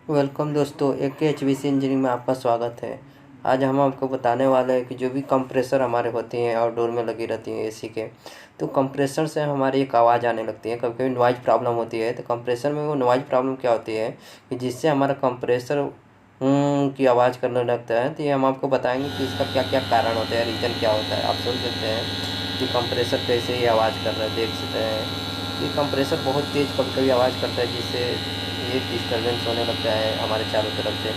Welcome दोस्तों, एक HVC engineering में आपका स्वागत है। आज हम आपको बताने वाले हैं कि जो भी कंप्रेसर हमारे होती हैं आउटडोर में लगी रहती हैं एसी के, तो कंप्रेसर से हमारी एक आवाज़ आने लगती है। कभी कभी नॉइज़ प्रॉब्लम होती है, तो कंप्रेसर में वो नॉइज़ प्रॉब्लम क्या होती है कि जिससे हमारा कंप्रेसर की आवाज़ करने लगता है। तो ये हम आपको बताएंगे कि इसका क्या क्या कारण होता है, रीज़न क्या होता है। आप समझ सकते हैं कि कंप्रेसर कैसे ये आवाज़ कर रहा है। देख सकते हैं ये कंप्रेसर बहुत तेज़ कभी कभी आवाज़ करता है, जिससे ये डिस्टर्बेंस होने लगता है हमारे चारों तरफ से।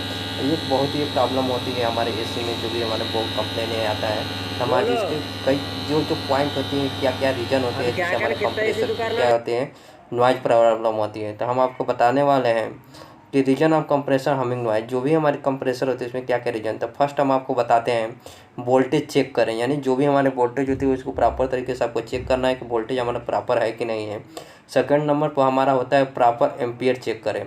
ये बहुत ही प्रॉब्लम होती है हमारे एसी में, जो भी हमारे बहुत कंप्लेन आता है। हमारे इसके कई जो जो पॉइंट होती हैं, क्या क्या रीज़न होते हैं जिससे हमारे कंप्रेसर क्या होते हैं नॉइज़ प्रॉब्लम होती है, तो हम आपको बताने वाले हैं कि reason of compressor humming noise. जो भी हमारे कंप्रेसर होते हैं इसमें क्या क्या रीजन। तो फर्स्ट हम आपको बताते हैं वोल्टेज चेक करें, यानी जो भी हमारे वोल्टेज होती है उसको प्रॉपर तरीके से आपको चेक करना है कि वोल्टेज हमारा प्रॉपर है कि नहीं है। सेकंड नंबर पर हमारा होता है प्रॉपर एम्पियर चेक करें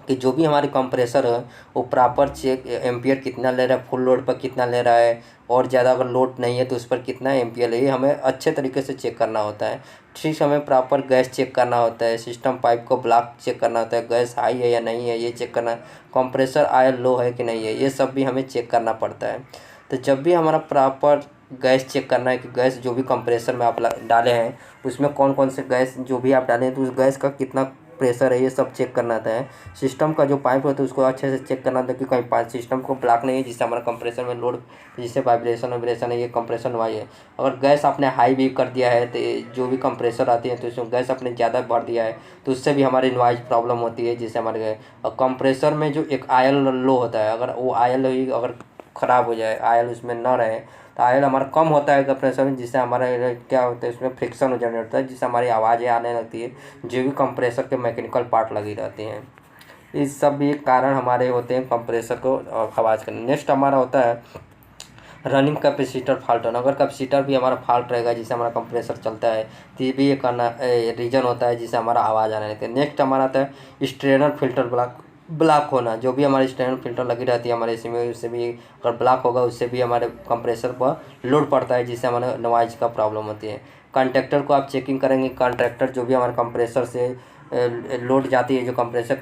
कि जो भी हमारे कंप्रेसर है वो प्रॉपर चेक एम्पियर कितना ले रहा है, फुल लोड पर कितना ले रहा है, और ज़्यादा अगर लोड नहीं है तो उस पर कितना एम्पियर ले, ये हमें अच्छे तरीके से चेक करना होता है। ठीक, हमें प्रॉपर गैस चेक करना होता है, सिस्टम पाइप को ब्लॉक चेक करना होता है, गैस हाई है या नहीं है ये चेक करना है, कंप्रेसर आयल लो है कि नहीं है, ये सब भी हमें चेक करना पड़ता है। तो जब भी हमारा प्रॉपर गैस चेक करना है कि गैस जो भी कंप्रेसर में आप डाले हैं उसमें कौन कौन से गैस जो भी आप डालें तो उस गैस का कितना प्रेशर है, ये सब चेक करना था है। सिस्टम का जो पाइप होता है उसको अच्छे से चेक करना था कि कहीं पाइप सिस्टम को ब्लॉक नहीं है, जिससे हमारा कंप्रेसर में लोड, जिससे वाइब्रेशन है, ये कंप्रेसर वाई है। अगर गैस आपने हाई भी कर दिया है तो जो भी कंप्रेसर आती है तो उसमें गैस आपने ज़्यादा भर दिया है तो उससे भी हमारी नॉइज़ प्रॉब्लम होती है, जिससे हमारे कंप्रेसर में जो एक आयल लो होता है, अगर वो आयल ही अगर ख़राब हो जाए, आयल उसमें न रहे तो आयल हमारा कम होता है कंप्रेसर में, जिससे हमारा क्या होता है उसमें फ्रिक्शन हो जाने लगता है, जिससे हमारी आवाज़ें आने लगती है जो भी कंप्रेसर के मैकेनिकल पार्ट लगी रहती हैं। इस सब भी कारण हमारे होते हैं कंप्रेसर को आवाज़ करने। नेक्स्ट हमारा होता है रनिंग कैपेसिटर फॉल्ट होना। अगर कैपेसिटर भी हमारा फॉल्ट रहेगा जिससे हमारा कंप्रेसर चलता है तो ये भी एक रीज़न होता है जिससे हमारा आवाज़ आने लगती है। नेक्स्ट हमारा आता है स्ट्रेनर फिल्टर ब्लॉक होना। जो भी हमारी स्ट्रेनर फिल्टर लगी रहती है हमारे इसी में, उससे भी अगर ब्लॉक होगा उससे भी हमारे कंप्रेसर पर लोड पड़ता है, जिससे हमारे नॉइज़ का प्रॉब्लम होती है। कॉन्ट्रैक्टर को आप चेकिंग करेंगे, कॉन्ट्रैक्टर जो भी हमारे कंप्रेसर से लोड जाती है, जो कंप्रेसर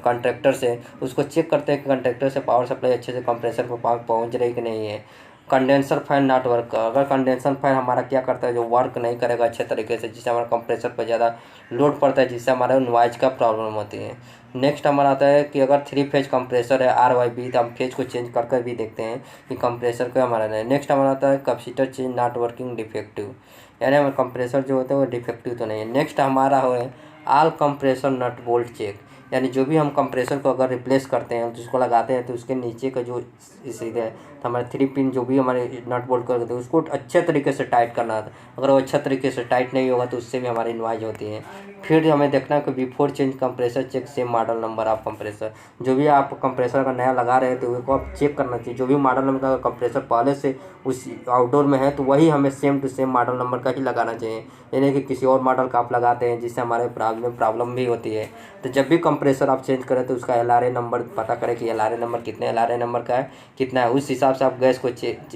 कॉन्ट्रैक्टर से उसको चेक करते हैं कि कॉन्ट्रैक्टर से पावर सप्लाई अच्छे से कंप्रेसर को पहुंच रही कि नहीं है। कंडेंसर फैन नॉट वर्क, अगर कंडेंसर फैन हमारा क्या करता है जो वर्क नहीं करेगा अच्छे तरीके से, जिससे हमारा कंप्रेसर पर ज़्यादा लोड पड़ता है, जिससे हमारा नॉइज़ का प्रॉब्लम होती है। नेक्स्ट हमारा आता है कि अगर 3 फेज कंप्रेसर है RYB, तो हम फेज को चेंज कर भी देखते हैं कि कंप्रेसर का हमारा नहीं। नेक्स्ट हमारा आता है capacitor change not working defective, यानी हमारा कंप्रेसर जो होता है वो डिफेक्टिव तो नहीं है। नेक्स्ट हमारा हो है all compressor nut bolt check, यानी जो भी हम कंप्रेसर को अगर रिप्लेस करते हैं जिसको लगाते हैं तो उसके नीचे का जो सीधे तो हमारे 3 पिन जो भी हमारे नट बोल्ट कर देते हैं उसको अच्छे तरीके से टाइट करना था। अगर वो अच्छा तरीके से टाइट नहीं होगा तो उससे भी हमारी नॉइज़ होती है। फिर हमें देखना है कि before change compressor check same model number of compressor. जो भी आप कंप्रेसर का नया लगा रहे थे उसको आप चेक करना चाहिए, जो भी मॉडल नंबर का कंप्रेसर पहले से उस आउटडोर में है तो वही हमें same to same model number का ही लगाना चाहिए, यानी कि किसी और मॉडल का आप लगाते हैं जिससे हमारे प्रॉब्लम भी होती है। तो जब भी कंप्रेसर आप चेंज करें तो उसका LRA नंबर पता करें कि LRA नंबर कितने LRA नंबर का है कितना है, उस हिसाब से आप गैस को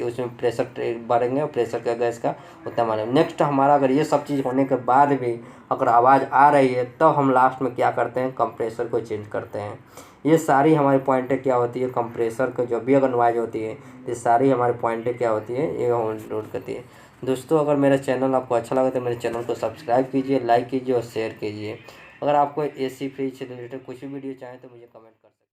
उसमें प्रेशर भरेंगे और प्रेशर का गैस का उतना मानेंगे। नेक्स्ट हमारा अगर ये सब चीज़ होने के बाद भी अगर आवाज़ आ रही है तो हम लास्ट में क्या करते हैं, कंप्रेसर को चेंज करते हैं। ये सारी हमारी पॉइंटें क्या होती है, कंप्रेसर को जब भी अगर नॉइज़ होती है ये सारी हमारी पॉइंटें क्या होती है, ये हम नोट करती है। दोस्तों, अगर मेरा चैनल आपको अच्छा लगे तो मेरे चैनल को सब्सक्राइब कीजिए, लाइक कीजिए और शेयर कीजिए। अगर आपको AC फ्रिज से रिलेटेड कुछ भी वीडियो चाहें तो मुझे कमेंट कर सकते हैं।